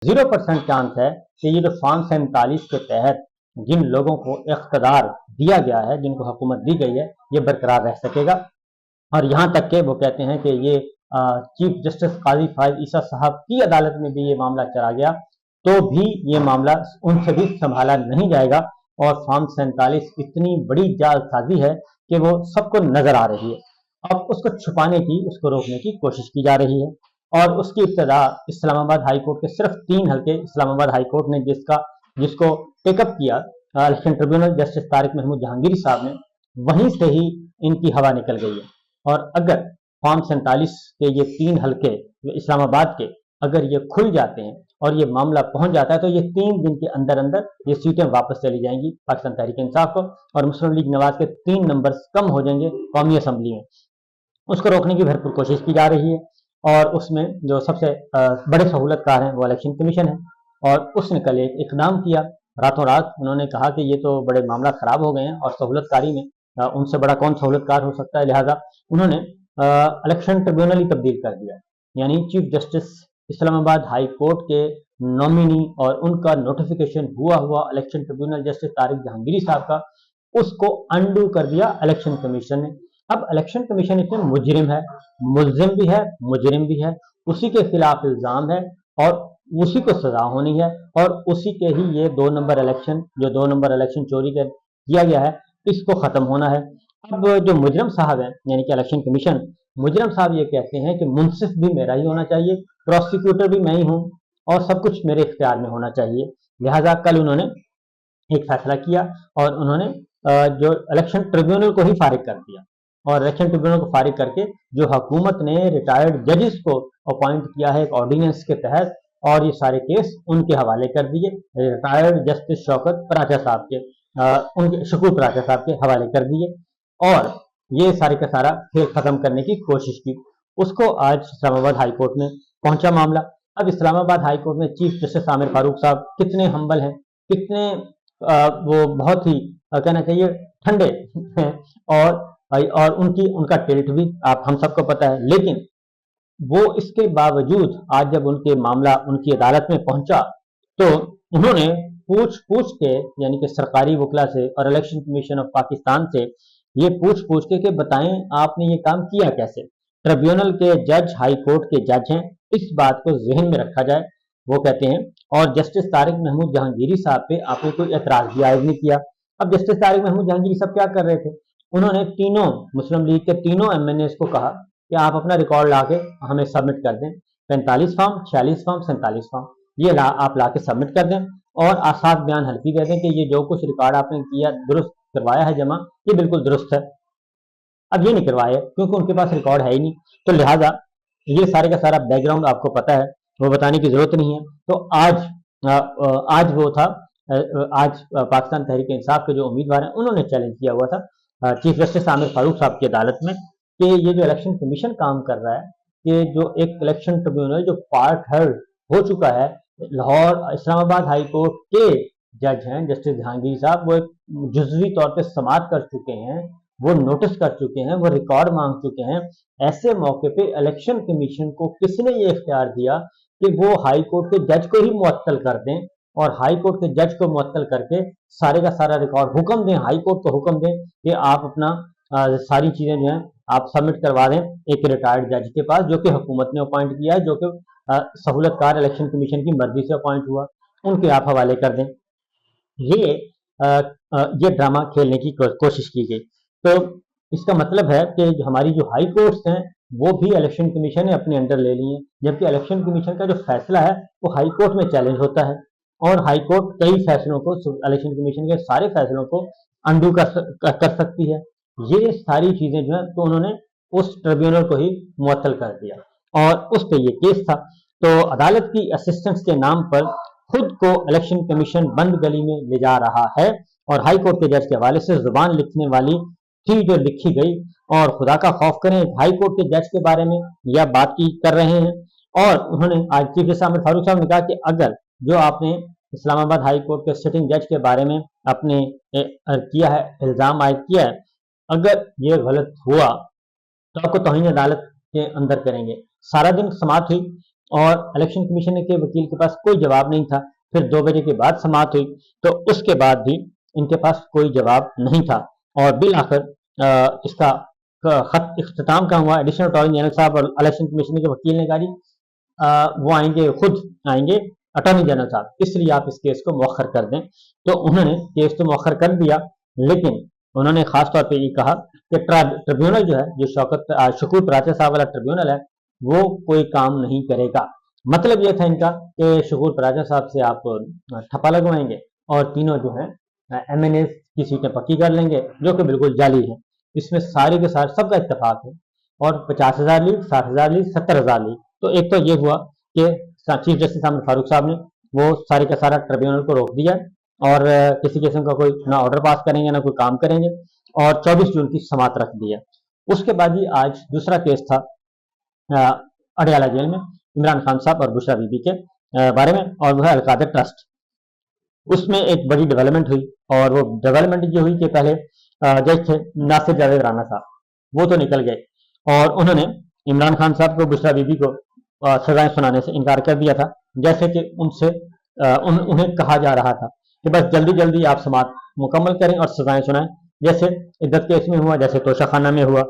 0% chance है कि ये जो फॉर्म 47 के तहत जिन लोगों को इख्तियार दिया गया है, जिनको हुकूमत दी गई है, ये बरकरार रह सकेगा। और यहाँ तक के वो कहते हैं कि ये चीफ जस्टिस काजी फाइज ईसा साहब की अदालत में भी ये मामला चला गया तो भी ये मामला उनसे भी संभाला नहीं जाएगा। और फॉर्म 47 इतनी बड़ी जालसाजी है कि वो सबको नजर आ रही है। अब उसको छुपाने की, उसको रोकने की कोशिश की जा रही है। और उसकी इब्तदा इस्लामाबाद हाई कोर्ट के सिर्फ 3 हल्के इस्लामाबाद हाई कोर्ट ने जिसको टेकअप किया election tribunal justice Tariq Mahmood Jahangiri sahab ने, वहीं से ही इनकी हवा निकल गई है। और अगर फॉर्म 47 के ये 3 हल्के इस्लामाबाद के अगर ये खुल जाते हैं और ये मामला पहुंच जाता है तो ये 3 दिन के अंदर अंदर ये सीटें वापस चली जाएंगी पाकिस्तान तहरीक इंसाफ को, और मुस्लिम लीग नवाज के 3 नंबर कम हो जाएंगे कौमी असम्बली में। उसको रोकने की भरपूर कोशिश की जा रही है। और उसमें जो सबसे बड़े सहूलतकार हैं वो इलेक्शन कमीशन है। और उसने कल एक इकदाम किया, रातों रात उन्होंने कहा कि ये तो बड़े मामला खराब हो गए हैं और सहूलतकारी में उनसे बड़ा कौन सहूलतकार हो सकता है। लिहाजा उन्होंने इलेक्शन ट्रिब्यूनल ही तब्दील कर दिया, यानी chief justice Islamabad high court के नॉमिनी और उनका नोटिफिकेशन हुआ election tribunal justice Tariq Jahangiri साहब का, उसको अंडू कर दिया इलेक्शन कमीशन ने। अब इलेक्शन कमीशन इसमें मुजरिम है, मुल्जिम भी है, मुजरिम भी है, उसी के खिलाफ इल्जाम है और उसी को सजा होनी है। और उसी के ही ये 2 नंबर इलेक्शन, जो 2 नंबर इलेक्शन चोरी किया गया है, इसको खत्म होना है। अब जो मुजरम साहब हैं यानी कि इलेक्शन कमीशन, मुजरम साहब ये कहते हैं कि मुंसिफ भी मेरा ही होना चाहिए, प्रोसिक्यूटर भी मैं ही हूँ और सब कुछ मेरे इख्तियार में होना चाहिए। लिहाजा कल उन्होंने एक फैसला किया और उन्होंने जो इलेक्शन ट्रिब्यूनल को ही फारिग कर दिया। और इलेक्शन ट्रिब्यूनल को फारिग करके जो हुकूमत ने रिटायर्ड जजेस को अपॉइंट किया है एक ऑर्डिनेंस के तहत, और ये सारे केस उनके हवाले कर दिए, रिटायर्ड जस्टिस शौकत पराचा साहब के उनके शकूर पराचा साहब के हवाले कर दिए। और ये सारे का सारा खेल खत्म करने की कोशिश की। उसको आज इस्लामाबाद हाई कोर्ट में पहुंचा मामला। अब इस्लामाबाद हाई कोर्ट में चीफ जस्टिस आमिर फारूक साहब कितने हम्बल हैं, कितने वो बहुत ही कहना चाहिए ठंडे हैं, और उनका टिल्ट भी हम सबको पता है। लेकिन वो इसके बावजूद आज जब उनके मामला उनकी अदालत में पहुंचा तो उन्होंने पूछ के, यानी कि सरकारी वकला से और इलेक्शन कमीशन ऑफ पाकिस्तान से ये पूछ के कि बताएं आपने ये काम किया कैसे। ट्रिब्यूनल के जज हाई कोर्ट के जज हैं, इस बात को जहन में रखा जाए। वो कहते हैं और जस्टिस तारिक महमूद जहांगीरी साहब पे आपने कोई एतराज भी आयद नहीं किया। अब जस्टिस तारिक महमूद जहांगीरी साहब क्या कर रहे थे, उन्होंने तीनों मुस्लिम लीग के तीनों एमएनएस को कहा कि आप अपना रिकॉर्ड ला के हमें सबमिट कर दें, 45 फॉर्म, 46 फॉर्म, 47 फॉर्म, ये आप ला के सबमिट कर दें और आसाद बयान हल्फी दे दें कि ये जो कुछ रिकॉर्ड आपने किया दुरुस्त करवाया है जमा, ये बिल्कुल दुरुस्त है। अब ये नहीं करवाया क्योंकि उनके पास रिकॉर्ड है ही नहीं, तो लिहाजा ये सारे का सारा बैकग्राउंड आपको पता है, वो बताने की जरूरत नहीं है। तो आज वो था, आज पाकिस्तान तहरीक इंसाफ के जो उम्मीदवार हैं उन्होंने चैलेंज किया हुआ था चीफ जस्टिस आमिर फारूक साहब की अदालत में कि ये जो इलेक्शन कमीशन काम कर रहा है, कि जो एक इलेक्शन ट्रिब्यूनल जो पार्ट हर्ड हो चुका है, लाहौर इस्लामाबाद हाई कोर्ट के जज हैं जस्टिस जहांगीर साहब, वो एक जुज़वी तौर पे समाअत कर चुके हैं, वो नोटिस कर चुके हैं, वो रिकॉर्ड मांग चुके हैं। ऐसे मौके पे इलेक्शन कमीशन को किसने ये इख्तियार दिया कि वो हाई कोर्ट के जज को ही मुअत्तल कर दें और हाई कोर्ट के जज को मुअत्तल करके सारे का सारा रिकॉर्ड हुक्म दें, हाई कोर्ट को हुक्म दें कि आप अपना सारी चीजें जो हैं आप सबमिट करवा दें एक रिटायर्ड जज के पास, जो कि हुकूमत ने अपॉइंट किया है, जो कि सहूलतकार इलेक्शन कमीशन की मर्जी से अपॉइंट हुआ, उनके आप हवाले कर दें। ये ड्रामा खेलने की कोशिश की गई। तो इसका मतलब है कि हमारी जो हाई कोर्ट्स हैं वो भी इलेक्शन कमीशन ने अपने अंडर ले लिए, जबकि इलेक्शन कमीशन का जो फैसला है वो हाई कोर्ट में चैलेंज होता है और हाई कोर्ट कई फैसलों को, इलेक्शन कमीशन के सारे फैसलों को अंडू कर सकती है। ये सारी चीजें जो है तो उन्होंने उस ट्रिब्यूनल को ही मुअत्तल कर दिया और उस पर ये केस था। तो अदालत की असिस्टेंस के नाम पर खुद को इलेक्शन कमीशन बंद गली में ले जा रहा है और हाई कोर्ट के जज के हवाले से जुबान लिखने वाली थी जो लिखी गई, और खुदा का खौफ करें हाई कोर्ट के जज के बारे में यह बात की कर रहे हैं। और उन्होंने आज चीफ जस्टिस आमिर फारूक साहब ने कहा कि अगर जो आपने इस्लामाबाद हाई कोर्ट के सिटिंग जज के बारे में अपने किया है, इल्जाम आयद किया है, अगर ये गलत हुआ तो आपको तौहीन अदालत के अंदर करेंगे। सारा दिन समाअत हुई और इलेक्शन कमीशन के वकील के पास कोई जवाब नहीं था। फिर 2 बजे के बाद समाअत हुई, तो उसके बाद भी इनके पास कोई जवाब नहीं था। और बिल आखिर इसका खत इख्तिताम का हुआ। एडिशनल अटॉर्नी जनरल साहब और इलेक्शन कमीशन के वकील ने कहा जी वो आएंगे, खुद आएंगे अटॉर्नी जनरल साहब, इसलिए आप इस केस को मौखर कर दें। तो उन्होंने केस तो मौखर कर दिया, लेकिन उन्होंने खास तौर पे ये कहा कि ट्रिब्यूनल जो है, जो शकूर पराचा साहब वाला ट्रिब्यूनल है, वो कोई काम नहीं करेगा। मतलब ये था इनका कि शकूर पराचा साहब से आप ठप्पा लगवाएंगे और तीनों जो है MNAs की सीटें पक्की कर लेंगे, जो कि बिल्कुल जाली है। इसमें सारे के सारे सबका इत्तेफाक है, और 50,000 लीड, 60,000 लीड, 70,000 लीड। तो एक तो ये हुआ कि चीफ जस्टिस आमिर फारूक साहब ने वो सारे का सारा ट्रिब्यूनल को रोक दिया, और किसी किस्म का कोई ना ऑर्डर पास करेंगे ना कोई काम करेंगे, और 24 जून की समाअत रख दी है। उसके बाद ही आज दूसरा केस था अडयाला जेल में इमरान खान साहब और बुशरा बीबी के बारे में, और वो है अलकादर ट्रस्ट। उसमें एक बड़ी डेवलपमेंट हुई, और वो डेवलपमेंट ये हुई कि पहले जज थे नासिर जावेद राना साहब, वो तो निकल गए, और उन्होंने इमरान खान साहब को, बुशरा बीबी को सजाएं सुनाने से इनकार कर दिया था। जैसे कि उनसे उन्हें कहा जा रहा था कि बस जल्दी जल्दी आप समाअत मुकम्मल करें और सजाएं सुनाएं, जैसे इद्दत केस में हुआ, जैसे तोशाखाना में हुआ,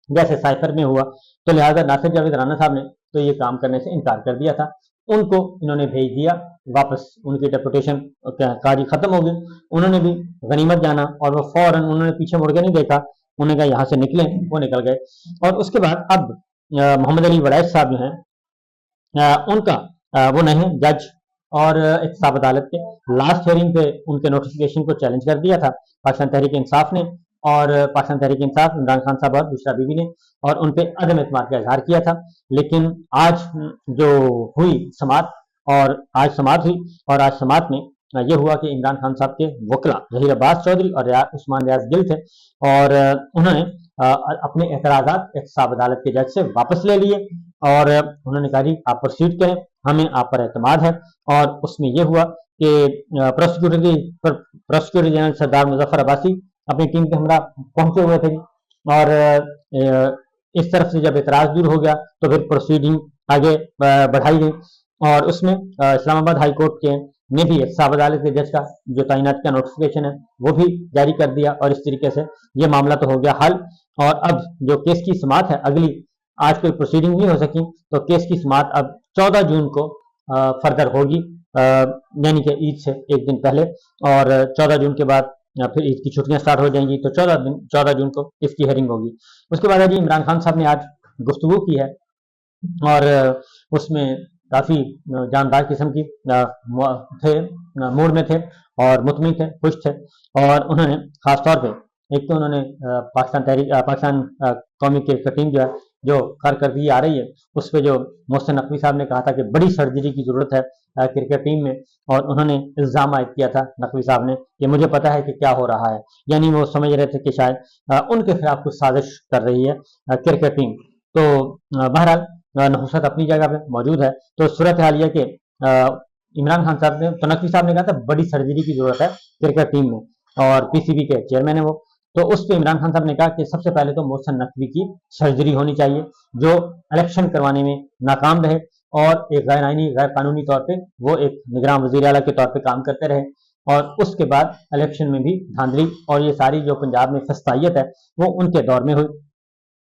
जैसे साइफर में हुआ। तो लिहाजा नासिर जावेद राना साहब ने तो ये काम करने से इनकार कर दिया था। उनको इन्होंने भेज दिया वापस, उनकी डेपुटेशन कारी खत्म हो गई। उन्होंने भी गनीमत जाना, और वो फौरन उन्होंने पीछे मुड़ के नहीं देखा, उन्होंने कहा यहाँ से निकले, वो निकल गए। और उसके बाद अब मोहम्मद अली वड़ैच साहब जो हैं उनका वो नहीं जज और एहतसाब अदालत के लास्ट हियरिंग पे उनके नोटिफिकेशन को चैलेंज कर दिया था पाकिस्तान तहरीक इंसाफ ने, और पाकिस्तान तहरीक इंसाफ, इमरान खान साहब और बुशरा बीबी ने, और उन पे अदम एतमाद का इजहार किया था। लेकिन आज जो हुई समाअत, और आज समाअत हुई, और आज समाअत में ये हुआ कि इमरान खान साहब के वकला जहीर अब्बास चौधरी और उस्मान रियाज गिल थे, और उन्होंने अपने एतराज़ात एहतसाब अदालत के जज से वापस ले लिए, और उन्होंने कहा जी आप प्रोसीड करें, हमें आप पर एतमाद है। और उसमें यह हुआ कि प्रोसिक्यूटर जनरल सरदार मुजफ्फर अब्बासी अपनी टीम के हमरा पहुंचे हुए थे, और इस तरफ से जब एतराज दूर हो गया तो फिर प्रोसीडिंग आगे बढ़ाई गई, और उसमें इस्लामाबाद हाई कोर्ट के ने भी एहतसाब अदालत के जज का जो तैनाती का नोटिफिकेशन है वो भी जारी कर दिया, और इस तरीके से ये मामला तो हो गया हल। और अब जो केस की समाअत है अगली, आज कोई प्रोसीडिंग नहीं हो सकी, तो केस की समाअत अब 14 जून को फर्दर होगी, यानी कि ईद से एक दिन पहले, और 14 जून के बाद फिर ईद की छुट्टियां स्टार्ट हो जाएंगी, तो 14 जून को इसकी हेयरिंग होगी। उसके बाद जी इमरान खान साहब ने आज गुफ्तगू की है, और उसमें काफ़ी जानदार किस्म की थे, मूड में थे, और मुतमिन थे, खुश थे। और उन्होंने ख़ास तौर पे एक तो उन्होंने पाकिस्तान कौमी क्रिकेट टीम जो है जो कारकर्दगी आ रही है, उस पर जो मोहसिन नकवी साहब ने कहा था कि बड़ी सर्जरी की ज़रूरत है क्रिकेट टीम में, और उन्होंने इल्ज़ाम आयद किया था नकवी साहब ने कि मुझे पता है कि क्या हो रहा है, यानी वो समझ रहे थे कि शायद उनके खिलाफ कुछ साजिश कर रही है क्रिकेट टीम। तो बहरहाल नहुसत अपनी जगह पे मौजूद है। तो सूरत हाल यह कि इमरान खान साहब ने, तो नकवी साहब ने कहा था बड़ी सर्जरी की जरूरत है क्रिकेट टीम में, और PCB के चेयरमैन है वो, तो उस पर इमरान खान साहब ने कहा कि सबसे पहले तो मोहसिन नकवी की सर्जरी होनी चाहिए, जो इलेक्शन करवाने में नाकाम रहे, और एक गैर आइनी गैर कानूनी तौर पर वो एक निगरान वज़ीर आला के तौर पर काम करते रहे, और उसके बाद इलेक्शन में भी धांधली और ये सारी जो पंजाब में फस्तायत है वो उनके दौर में हुई।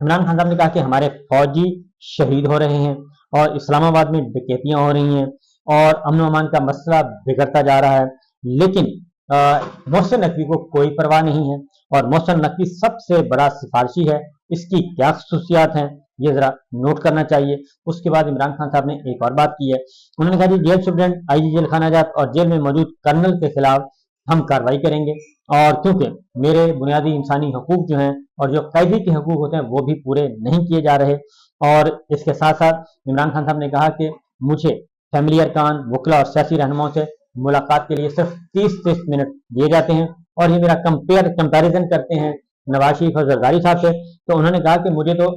इमरान खान साहब ने कहा कि हमारे फौजी शहीद हो रहे हैं, और इस्लामाबाद में डकैतियां हो रही हैं, और अमन अमान का मसला बिगड़ता जा रहा है, लेकिन मोहसिन नकवी को कोई परवाह नहीं है, और मोहसिन नकवी सबसे बड़ा सिफारशी है, इसकी क्या खसूसियात हैं ये जरा नोट करना चाहिए। उसके बाद इमरान खान साहब ने एक और बात की है, उन्होंने कहा जेल सुप्रीडेंट, IG जेल खाना जात और जेल में मौजूद कर्नल के खिलाफ हम कार्रवाई करेंगे, और क्योंकि मेरे बुनियादी इंसानी हकूक जो हैं और जो कैदी के हकूक होते हैं वो भी पूरे नहीं किए जा रहे। और इसके साथ साथ इमरान खान साहब ने कहा कि मुझे फैमिली अरकान, वकला और सियासी रहनुमाओं से मुलाकात के लिए सिर्फ 30 मिनट दिए जाते हैं, और ये मेरा कंपैरिजन करते हैं नवाज शरीफ और जरदारी साहब से। तो उन्होंने कहा कि मुझे तो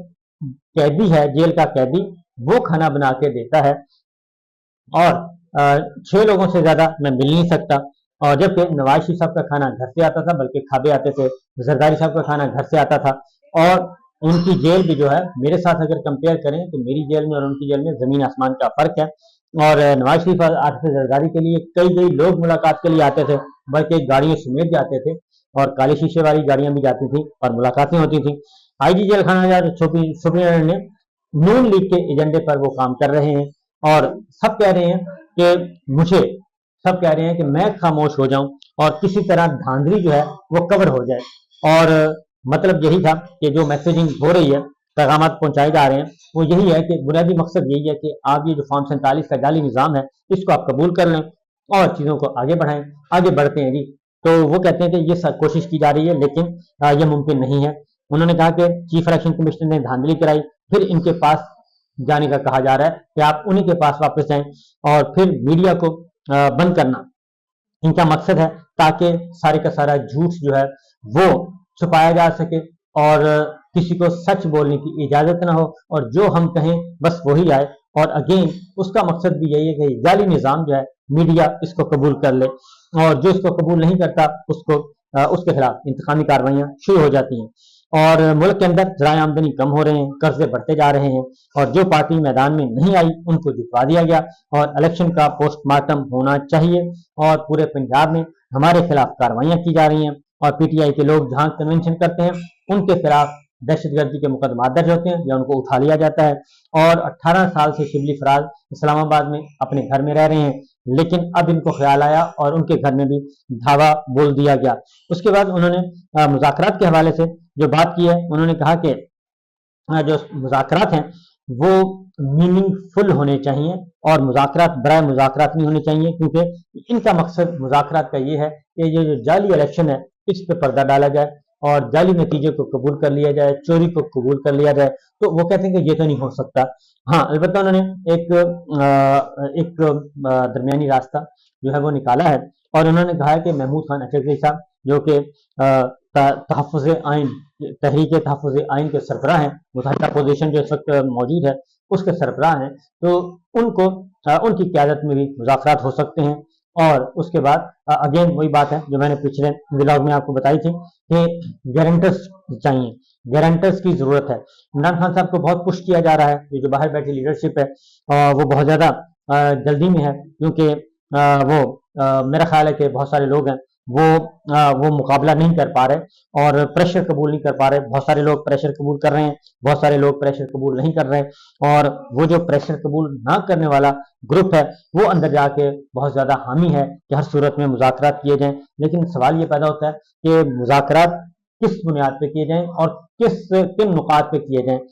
कैदी है, जेल का कैदी, वो खाना बना के देता है, और 6 लोगों से ज्यादा मैं मिल नहीं सकता, और जबकि नवाज शरीफ साहब का खाना घर से आता था, बल्कि खाबे आते थे, जरदारी साहब का खाना घर से आता था, और उनकी जेल भी जो है मेरे साथ अगर कंपेयर करें तो मेरी जेल में और उनकी जेल में ज़मीन आसमान का फ़र्क है। और नवाज शरीफ और आसिफ जरदारी के लिए कई लोग मुलाकात के लिए आते थे, बल्कि गाड़ियों समेत जाते थे, और काले शीशे वाली गाड़ियां भी जाती थी और मुलाकातें होती थी। आईजी जेल खाना सुप्रीम ने नून लीग के एजेंडे पर वो काम कर रहे हैं, और सब कह रहे हैं कि मुझे सब कह रहे हैं कि मैं खामोश हो जाऊं और किसी तरह धांधली जो है वो कवर हो जाए। और मतलब यही था कि जो मैसेजिंग हो रही है, पैगाम पहुंचाए जा रहे हैं, वो यही है कि बुनियादी मकसद यही है कि आप ये जो फॉर्म 47 का जाली निज़ाम है, इसको आप कबूल कर लें और चीज़ों को आगे बढ़ाएं। आगे बढ़ते हैं जी। तो वो कहते हैं कि ये सब कोशिश की जा रही है, लेकिन ये मुमकिन नहीं है। उन्होंने कहा कि चीफ इलेक्शन कमिश्नर ने धांधली कराई, फिर इनके पास जाने का कहा जा रहा है कि आप उन्हीं के पास वापस जाएं, और फिर मीडिया को बंद करना इनका मकसद है, ताकि सारे का सारा झूठ जो है वो छुपाया जा सके और किसी को सच बोलने की इजाजत ना हो, और जो हम कहें बस वही आए। और अगेन उसका मकसद भी यही है कि जाली निज़ाम जो है मीडिया इसको कबूल कर ले, और जो इसको कबूल नहीं करता उसको उसके खिलाफ इंतकामी कार्रवाइयाँ शुरू हो जाती हैं। और मुल्क के अंदर ज़राए आमदनी कम हो रहे हैं, कर्जे बढ़ते जा रहे हैं, और जो पार्टी मैदान में नहीं आई उनको जितवा दिया गया, और इलेक्शन का पोस्टमार्टम होना चाहिए। और पूरे पंजाब में हमारे खिलाफ कार्रवाइयाँ की जा रही हैं, और पीटीआई के लोग जहाँ कन्वेंशन करते हैं उनके खिलाफ दहशतगर्दी के मुकदमा दर्ज होते हैं या उनको उठा लिया जाता है। और 18 साल से शिबली फराज इस्लामाबाद में अपने घर में रह रहे हैं, लेकिन अब इनको ख्याल आया और उनके घर में भी धावा बोल दिया गया। उसके बाद उन्होंने मुज़ाकरात के हवाले से जो बात की है, उन्होंने कहा कि जो मुज़ाकरात हैं वो मीनिंगफुल होने चाहिए, और मुज़ाकरात बराए मुज़ाकरात नहीं होने चाहिए, क्योंकि इनका मकसद मुज़ाकरात का ये है कि ये जो जाली इलेक्शन है इस पर पर्दा डाला जाए और जाली नतीजे को कबूल कर लिया जाए, चोरी को कबूल कर लिया जाए। तो वो कहते हैं कि ये तो नहीं हो सकता। हाँ, अलबत्ता उन्होंने एक दरमियानी रास्ता जो है वो निकाला है, और उन्होंने कहा है कि महमूद खान अचकज़ई साहब जो कि तहफ़्फ़ुज़ आइन तहरीक तहफ़्फ़ुज़ आइन के सरबराह हैं, मुतहदा पोजीशन जो इस वक्त मौजूद है उसके सरबराह हैं, तो उनको उनकी क़यादत में भी मुज़ाकरात हो सकते हैं। और उसके बाद अगेन वही बात है जो मैंने पिछले व्लॉग में आपको बताई थी कि गारंटर्स चाहिए, गारंटर्स की ज़रूरत है। इमरान खान साहब को बहुत पुश किया जा रहा है, ये जो बाहर बैठी लीडरशिप है वो बहुत ज़्यादा जल्दी में है, क्योंकि मेरा ख्याल है कि बहुत सारे लोग हैं वो मुकाबला नहीं कर पा रहे और प्रेशर कबूल नहीं कर पा रहे। बहुत सारे लोग प्रेशर कबूल कर रहे हैं, बहुत सारे लोग प्रेशर कबूल नहीं कर रहे, और वो जो प्रेशर कबूल ना करने वाला ग्रुप है वो अंदर जाके बहुत ज़्यादा हामी है कि हर सूरत में मुज़ाकरात किए जाएं। लेकिन सवाल ये पैदा होता है कि मुज़ाकरात किस बुनियाद पे किए जाएं और किन नुकात पे किए जाएं।